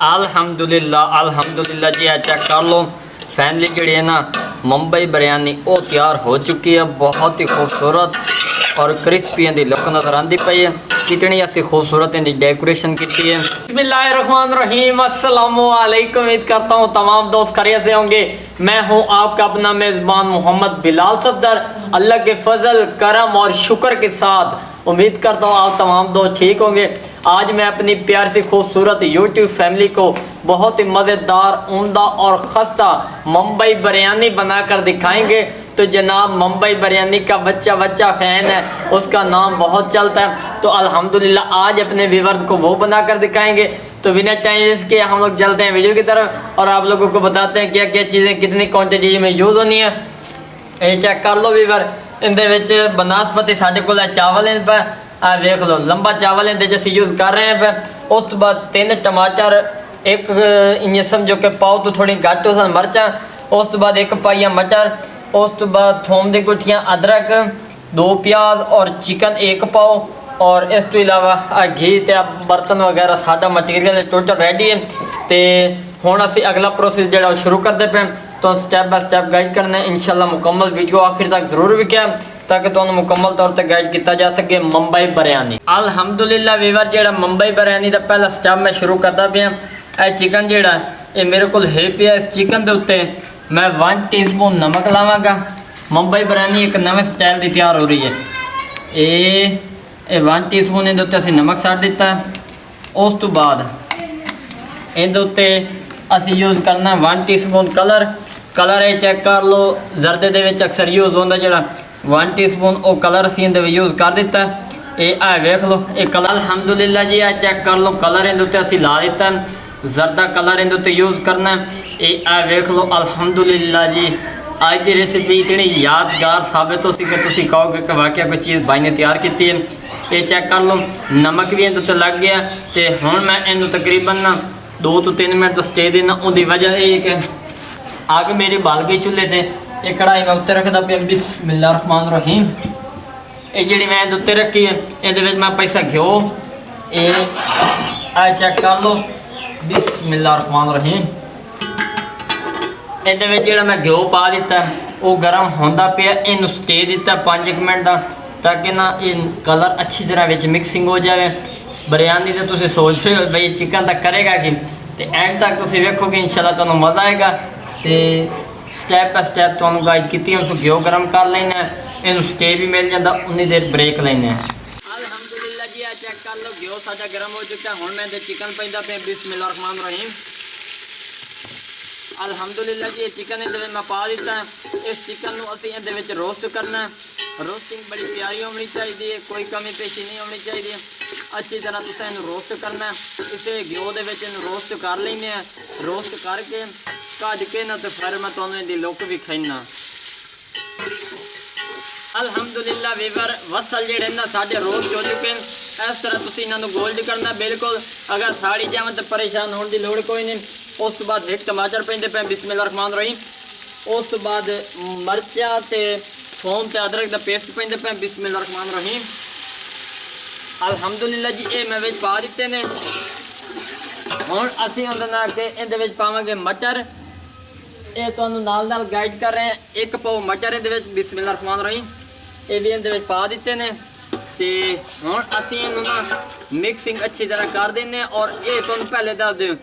अल्हम्दुलिल्लाह जी चेक कर लो। फैनली जी है ना मुंबई बिरयानी वो तैयार हो चुकी है। बहुत ही खूबसूरत और क्रिस्पी इनकी लुक नज़र आती पई है। कितनी असी खूबसूरत इनकी डेकोरेशन की है। बिस्मिल्लाहिर्रहमानिर्रहीम अस्सलामु अलैकुम। उम्मीद करता हूँ तमाम दोस्त खैरियत से होंगे। मैं हूँ आपका अपना मेज़बान मोहम्मद बिलाल सफदर। अल्लाह के फजल करम और शुक्र के साथ उम्मीद करता हूँ आप तमाम दोस्त ठीक होंगे। आज मैं अपनी प्यार से खूबसूरत यूट्यूब फैमिली को बहुत ही मज़ेदार उम्दा और ख़स्ता मुंबई बिरयानी बनाकर दिखाएंगे। तो जनाब मुंबई बिरयानी का बच्चा फ़ैन है, उसका नाम बहुत चलता है। तो अल्हम्दुलिल्लाह आज अपने व्यूवर्स को वो बनाकर दिखाएंगे। तो बिना टाइम वेस्ट किए हम लोग चलते हैं वीडियो की तरफ और आप लोगों को बताते हैं क्या क्या चीज़ें कितनी क्वांटिटी में यूज़ होनी है। ये चेक कर लो व्यूवर। इनके बनस्पति साढ़े को चावल इन पर आ वेख लो लंबा चावल इनके असी यूज़ कर रहे हैं पे। उस तो बाद 3 टमाटर, एक इं समझो कि पाओ तो थोड़ी घट हो सन मिर्चा। उस तो बाद 1 पाइया मटर। उस तो बाद थोम दी गुठियाँ, अदरक, 2 प्याज और चिकन 1 पाओ। और इस तो इलावा घी तो बर्तन वगैरह सादा मटीरियल टोटल रेडी है। तो हुण असी अगला प्रोसेस जो शुरू करते पे। तो स्टैप बाय स्टैप गाइड करना है। इंशाल्लाह मुकम्मल वीडियो आखिर तक जरूर विख्या ताकि तुहानू मुकम्मल तौर पर गाइड किया जा सके मुंबई बिरयानी। अल्हम्दुलिल्लाह वीवर जो मुंबई बिरयानी का पहला स्टैप मैं शुरू करता पाया। चिकन जोड़ा ये मेरे को है पिया। इस चिकन के उत्ते मैं 1 टीस्पून नमक लावागा। मुंबई बिरयानी एक नवे स्टाइल की तैयार हो रही है। ये 1 टीस्पून इहदे उत्ते असीं नमक सट दिता। उस तो बाद इहदे उत्ते असीं यूज़ करना 1 टीस्पून कलर ये चेक कर लो। जरदे दे विच अक्सर यूज़ होंदा जिहड़ा 1 टीस्पून वो कलर असीं इहदे विच यूज़ कर दिता। ये आ वेख लो ये कलर अल्हम्दुलिल्लाह जी आ चेक कर लो। कलर इहदे उत्ते असीं ला दिता। जरदा कलर इहदे उत्ते यूज़ करना। ये आ वेख लो अल्हम्दुलिल्लाह जी आज की रेसिपी इतनी यादगार साबित हो सी कि तुसीं कहोगे कि वाकई कोई चीज़ भाई ने तैयार की है। ये चेक कर लो नमक भी इहदे उत्ते लग गया। तो हुण मैं इहनूं तकरीबन ना 2 तो 3 मिनट तो स्टे देना। उसकी वजह यह कि आग मेरी बाल गई चूल्हे से। ये कढ़ाई मैं उत्ते रखता पे। बिस्मिल्लाहिर्रहमानिर्रहीम। ये जी मैं उत्ते रखी है ये मैं पैसा घ्यो ये चेक कर लो। बिस्मिल्लाहिर्रहमानिर्रहीम। ये मैं घ्यो पा दिता वो गर्म होंदा पे। इन स्टे दिता 5 मिनट का ताकि ना ये कलर अच्छी तरह विच मिक्सिंग हो जाए। बिरयानी तो तुम सोच रहे हो भाई चिकन तक करेगा कि एंड तक तुम वेखोगे इंशाल्लाह तुहानू मज़ा आएगा। तो स्टैप बाय स्टैप तुहानू गाइड की उसको घ्यो गर्म कर लेना। इन स्टे भी मिल जाता उन्नी देर ब्रेक लेना। अल्हम्दुलिल्लाह जी आ चेक कर लो घ्यो साडा गर्म हो चुका। हुण मैं चिकन पैदा पे। बिस्मिल्लाहिर्रहमानिर्रहीम। अल्हम्दुलिल्लाह जी चिकन इहदे मैं पा दिता। इस चिकन नूं असीं इहदे विच रोस्ट करना। रोस्टिंग बड़ी प्यारी होनी चाहिए, कोई कमी पेशी नहीं होनी चाहिए। अच्छी तरह तुसीं इहनूं रोस्ट करना। इसे घ्यो दे विच इहनूं रोस्ट कर लैने। रोस्ट करके कज के ना तो फिर मैं तुहानूं इहदी लुक विखाइना। अल्हम्दुलिल्लाह वीवर वसल जिहड़े ना साडे रोस्ट हो चुके हैं। इस तरह तुसीं इन्हां नूं गोल्ड करना बिल्कुल। अगर साड़ी जावन तो परेशान होने की लोड़ कोई नहीं। उस तो बाद 1 टमाटर पैंदे पे। बिस्मिल्लाहिर्रहमानिर्रहीम। उस तो बाद मिर्चा ते थोम ते अदरक का पेस्ट पैंदे पे। बिस्मिल्लाहिर्रहमानिर्रहीम। अल्हम्दुलिल्लाह जी ये मैं पा दिते ने। हुण असीं उहदे नाल के इहदे विच पावांगे मटर। ये तुहानू नाल गाइड कर रहे हैं। 1 पाओ मटर इहदे विच। बिस्मिल्लाहिर्रहमानिर्रहीम। ये भी इहदे विच पा दिते ने। ते हुण असीं इहनूं ना मिक्सिंग अच्छी तरह कर देने। और ये तुहानू पहले दस दिओ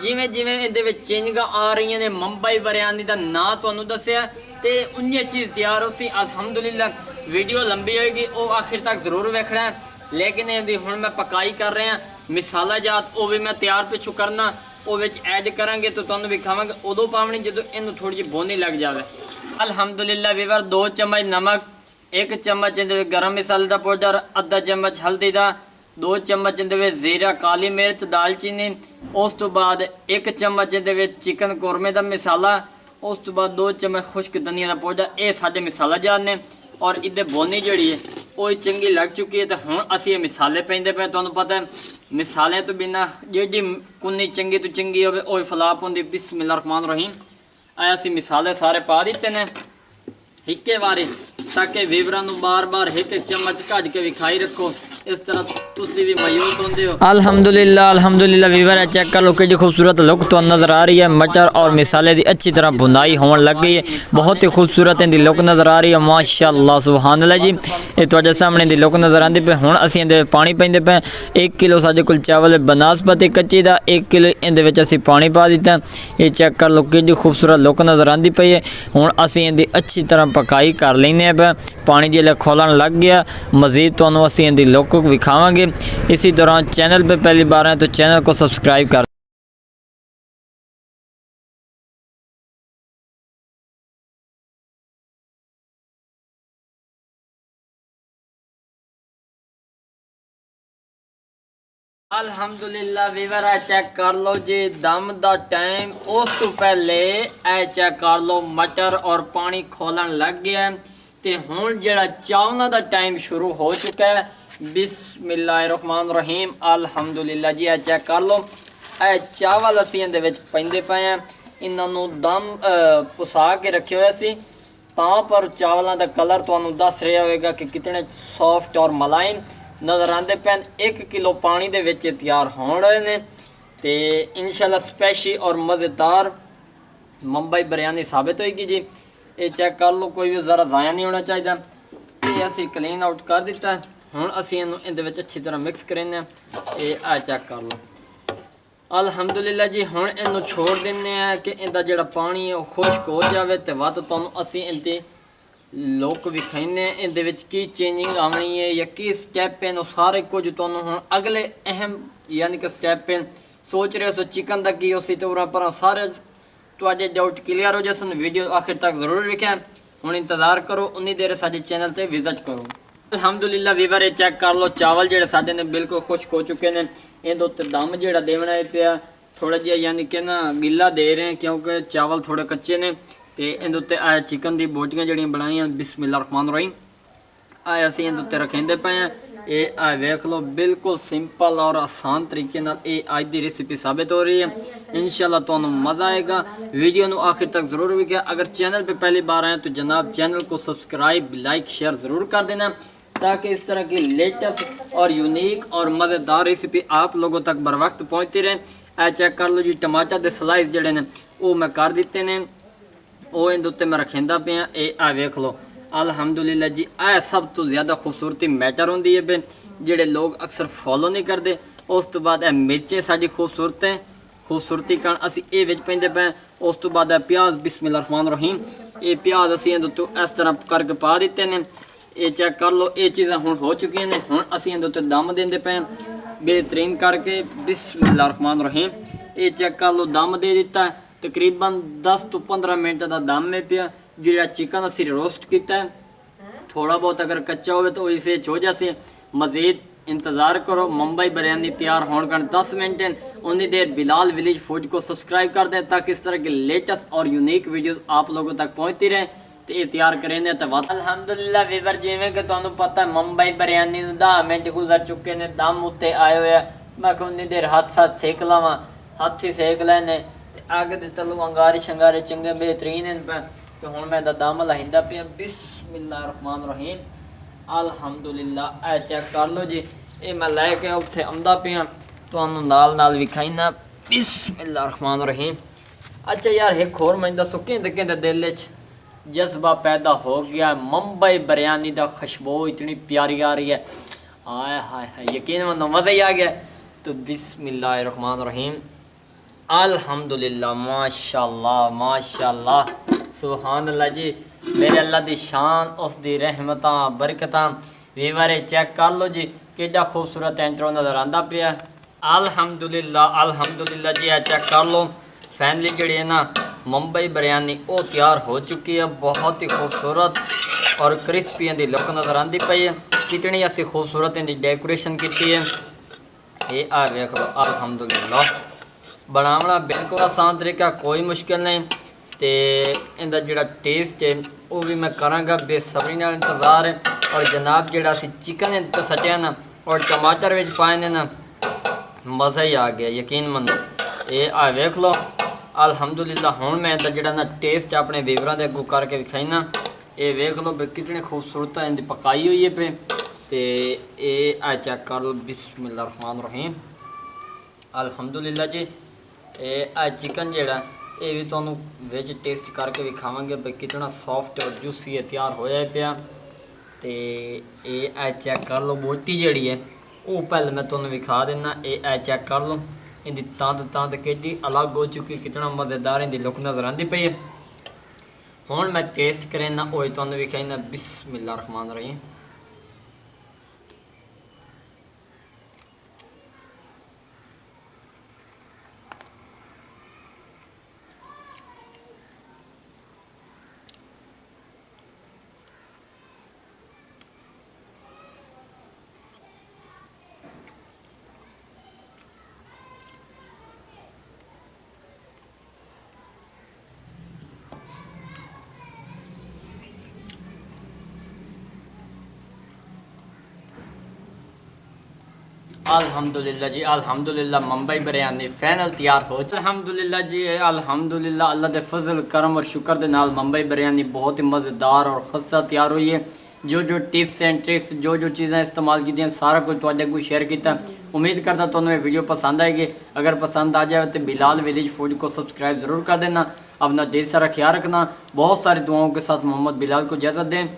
जिवें जिवें इहदे विच चेंजिंगां आ रही ने मुंबई बिरयानी का नाम तुहानू दस्सिआ ते उन्नी चीज़ तैयार हो सी। अल्हम्दुलिल्लाह वीडियो लंबी होएगी वो आखिर तक जरूर वेखना है। लेकिन ये हुण मैं पकाई कर रहे हैं मिसाला जात वो भी मैं तैयार पिछू करना। वो ऐड करांगे तो तुहानू विखावांगे उदों पावनी जो इनू थोड़ी जी बोनी लग जाए। अल्हम्दुलिल्लाह वीवर 2 चम्मच नमक, 1 चम्मच इहदे गरम मसाले का पाउडर, आधा चम्मच हल्दी का, 2 चम्मच इहदे जीरा, काली मिर्च, दालचीनी। उस तो बाद 1 चम्मच इहदे चिकन कौरमे का मसाला। उस तो बाद 2 चम्मच खुश्क धनिया का पाउडर। ये साडे मसाला जार ने। और इधर बोनी जी है वो चंगी लग चुकी है। तो हुण असीं ये मसाले पैंदे पे। तुहानू पता है मसाले तो बिना जी कुन्नी चंगी तो चंगी हो फलाप होंदी। बिस्मिल्लाहिर्रहमानिर्रहीम। असीं मसाले सारे पा दिते ने हिक्के बारे ताकि वीवरां नूं बार बार 1 चम्मच घट के विखाई रखो। इस तरह तुसी भी मायूस होंदे हो। अल्हम्दुलिल्लाह वीवर चेक कर लो कि खूबसूरत लुक तो नज़र आ रही है। मटर और मिसाले की अच्छी तरह बुनाई होने लग गई है। बहुत ही खूबसूरत इनकी लुक नज़र आ रही है। माशाअल्लाह सुभान अल्लाह जी। ये तुहाडे सामने दी लुक नज़र आती पे। हुण असीं इहदे पानी पाइंदे पे। 1 किलो साडे कोल चावल बनस्पति कच्ची दा, 1 किलो इहदे विच असीं पानी पा दिता। ये चेक कर लो कि खूबसूरत लुक नज़र आती पई है। हुण असीं इहदी अच्छी तरह पकाई कर लैने पे। पानी जिसले खोलन लग गया मज़ीद तुहानूं असीं इहदी लुक विखावांगे। इसी दौरान चैनल पे पहली बार आए तो चैनल को सब्सक्राइब कर। अल्हम्दुलिल्लाह वीवर चेक कर लो जी दम दा टाइम। उस तो पहले चेक कर लो मटर और पानी खोलन लग गया है। तो हुण जिहड़ा चावलों का टाइम शुरू हो चुका है। बिस्मिल्लाहिर्रहमानिर्रहीम अल्हम्दुलिल्लाह जी। चेक कर लो चावल असीं इहदे विच पाइंदे पए हैं। इन्हां नूं दम पुसा के रखे हुए सी तां पर चावलों का कलर तुहानूं दस रहा होगा कि कितने सॉफ्ट और मलाइम नज़र आते पैन। 1 किलो पानी दे विच तैयार होण रहे ने ते इंशाल्लाह स्पैशी और मज़ेदार मुंबई बिरयानी साबित होएगी जी। ये चेक कर लो कोई भी ज़रा ज़ाया नहीं होना चाहिए। ये असी क्लीन आउट कर दिता है। हुण असी इहदे विच अच्छी तरह मिक्स करेंगे। ये चेक कर लो अल्हम्दुलिल्लाह जी। हुण इहनूं छोड़ दिंदे आ कि इहदा जिहड़ा पानी है वह खुश्क हो जाए। तो वध तुहानूं असी इहदी लुक विखाने इहदे विच की चेंजिंग आनी है या की स्टैप है सारे कुछ तुहानूं हुण अगले अहम यानी कि स्टैप है। सोच रहे हो चिकन का की उसी तो पर सारे तुहाडे डाउट क्लीयर हो जाए। वीडियो आखिर तक जरूर वेख्या। हुण इंतज़ार करो उन्नी देर साडे चैनल ते विजिट करो। अल्हम्दुलिल्लाह वीवर ये चेक कर लो चावल जिहड़े साडे ने बिल्कुल खुश्क हो चुके हैं। इहदे उत्ते दम जिहड़ा देना है पिया थोड़ा जिहा यानी कि ना गिला दे रहे हैं क्योंकि चावल थोड़े कच्चे ने। तो इहदे उत्ते चिकन दी बोटियां जिहड़ियां बनाईयां बिस्मिल्लाहिर्रहमानिर्रहीम असीं इहदे उत्ते रखेंदे पे हैं। ये वेख लो बिल्कुल सिंपल और आसान तरीके नाल ये अज की रेसिपी साबित हो रही है। इंशाल्लाह तुहानूं मज़ा आएगा। वीडियो नूं आखिर तक जरूर वेख्या। अगर चैनल पे पहली बार आए तो जनाब चैनल को सब्सक्राइब लाइक शेयर ज़रूर कर देना ताकि इस तरह की लेटेस्ट और यूनिक और मज़ेदार रेसिपी आप लोगों तक बर वक्त पहुँचती रहे। चेक कर लो जी टमाटर के स्लाइस जोड़े ने वो मैं कर दिते ने वो इहदे उत्ते मैं रखेंदा पिया। ये वेख लो अल्हम्दुलिल्लाह जी। सब तो ज़्यादा खूबसूरती मैटर होंदी है पे जिहड़े लोग अक्सर फॉलो नहीं करते। उस तो बाद मिर्चें साडी खूबसूरती कारण असी ये विच पैंदे पे। उस तो बाद प्याज बिस्मिल्लाहिर्रहमानिर्रहीम ये प्याज असी इहदे उत्ते इस तरह करके पा दिते ने। ये चेक कर लो ये चीज़ां हुण हो चुकी ने। हुण असी इहदे उत्ते दम देंदे पे बेहतरीन करके बिस्मिल्लाहिर्रहमानिर्रहीम। ये चेक कर लो दम दे दिता है। तकरीबन 10 तो 15 मिनट का दम है पिया। जिहड़ा चिकन असी रोस्ट किया है थोड़ा बहुत अगर कच्चा हो तो इसे हो जाए। मज़ीद इंतज़ार करो मुंबई बिरयानी तैयार होने का 10 मिनट हैं। उन्नी देर बिलाल विलेज फूड को सब्सक्राइब कर दें ताकि इस तरह की लेटेस्ट और यूनिक वीडियोस आप लोगों तक पहुँचती रहें। तो ये तैयार करेंगे तो अल्हम्दुलिल्लाह वीवर जिमें कि तुहानूं पता है मुंबई बिरयानी 10 मिनट गुजर चुके हैं दम उत्ते आए हुए। मैं उन्नी देर हाथ सेक लवां हथ ही सेक लैने अग दे तलू अंगारे शंगारे चंगे बेहतरीन हैं पे। तो हुण मैं दम लाइंदा पिया बिस्मिल्लाहिर्रहमानिर्रहीम अल्हम्दुलिल्लाह। चेक कर लो जी ये मैं लैके उत्थे आंदा पिया तुहानूं नाल नाल विखाईना बिस्मिल्लाहिर्रहमानिर्रहीम। अच्छा यार एक होर मैं दसो कहते कहते दिल च जज्बा पैदा हो गया। मुंबई बिरयानी का खुशबू इतनी प्यारी आ रही है। हाय हाय हाय यकीन मानो मज़ा ही आ गया। तो बिस्मिल्लाहिर्रहमानिर्रहीम अल्हम्दुलिल्लाह माशाअल्लाह माशाअल्लाह सुभान अल्लाह जी। मेरे अल्लाह की शान उसकी रहमतां बरकतां वीवर चेक कर लो जी कि खूबसूरत इंट्रो नज़र आंदा पिया। अल्हम्दुलिल्लाह अल्हम्दुलिल्लाह जी। चेक कर लो फैनली जी है ना मुंबई बिरयानी वो तैयार हो चुकी है। बहुत ही खूबसूरत और क्रिस्पी इहदी लुक नज़र आती पई है। कितनी असी खूबसूरत इहदी डेकोरेशन की है। ये वेख लो अल्हम्दुलिल्लाह बनावना बिल्कुल आसान तरीका कोई मुश्किल नहीं। तो इहदा जिहड़ा टेस्ट है वो भी मैं कराँगा बेसब्री नाल इंतज़ार है। और जनाब जिहड़ा असी चिकन इहदे तो सटिया ना और टमाटर विच पाए ने ना मज़ा ही आ गया यकीन मनो। ये वेख लो अल्हम्दुलिल्लाह। हुण मैं इहदा जिहड़ा ना टेस्ट अपने वीवरां दे अगों करके विखाईना। ये वेख लो कितनी खूबसूरत इहदी पकाई हुई है पे। ਤੇ ਇਹ ਆ ਚੈੱਕ ਕਰ ਲਓ। ਬਿਸਮਿल्लाह रहमान रहीम अल्हम्दुलिल्लाह जी। ਇਹ ਆ चिकन ਜਿਹੜਾ ਇਹ ਵੀ ਤੁਹਾਨੂੰ ਵਿੱਚ ਟੇਸਟ ਕਰਕੇ ਵਿਖਾਵਾਂਗੇ ਵੀ ਕਿਤਨਾ ਸੌਫਟ ਔਰ ਜੂਸੀ ਹੈ ਤਿਆਰ ਹੋਇਆ ਪਿਆ। ਤੇ ਇਹ ਆ ਚੈੱਕ ਕਰ ਲਓ। ਬੋਟੀ ਜਿਹੜੀ ਹੈ ਉਹ ਪਹਿਲੇ मैं ਤੁਹਾਨੂੰ ਵਿਖਾ ਦਿੰਦਾ। ਇਹ ਆ ਚੈੱਕ ਕਰ ਲਓ। इनकी तंद कितनी अलग हो चुकी, कितना मज़ेदार इनकी लुक नज़र आती पई है। हुण मैं टेस्ट करें वो तुहानूं विखाईना। बिस्मिल्लाह रहमान रहीम। अल्हम्दुलिल्लाह जी, अल्हम्दुलिल्लाह मुंबई बिरयानी फाइनल तैयार हो। अल्हम्दुलिल्लाह जी, अल्हम्दुलिल्लाह अल्लाह के फजल करम और शुक्र के नाल मुंबई बिरयानी बहुत ही मज़ेदार और खस्सा तैयार हुई है। जो जो टिप्स एंड ट्रिक्स जो जो चीज़ें इस्तेमाल की सारा कुछ तुहाडे कोल शेयर किया। उम्मीद करता तुहानूं ये वीडियो पसंद आएगी। अगर पसंद आ जाए तो बिलाल विलेज फूड को सब्सक्राइब ज़रूर कर देना। अपना ढेर सारा ख्याल रखना। बहुत सारी दुआओं के साथ मोहम्मद बिलाल को इजाज़त दें।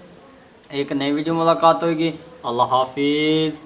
एक नई वीडियो मुलाकात होगी। अल्लाह हाफिज़।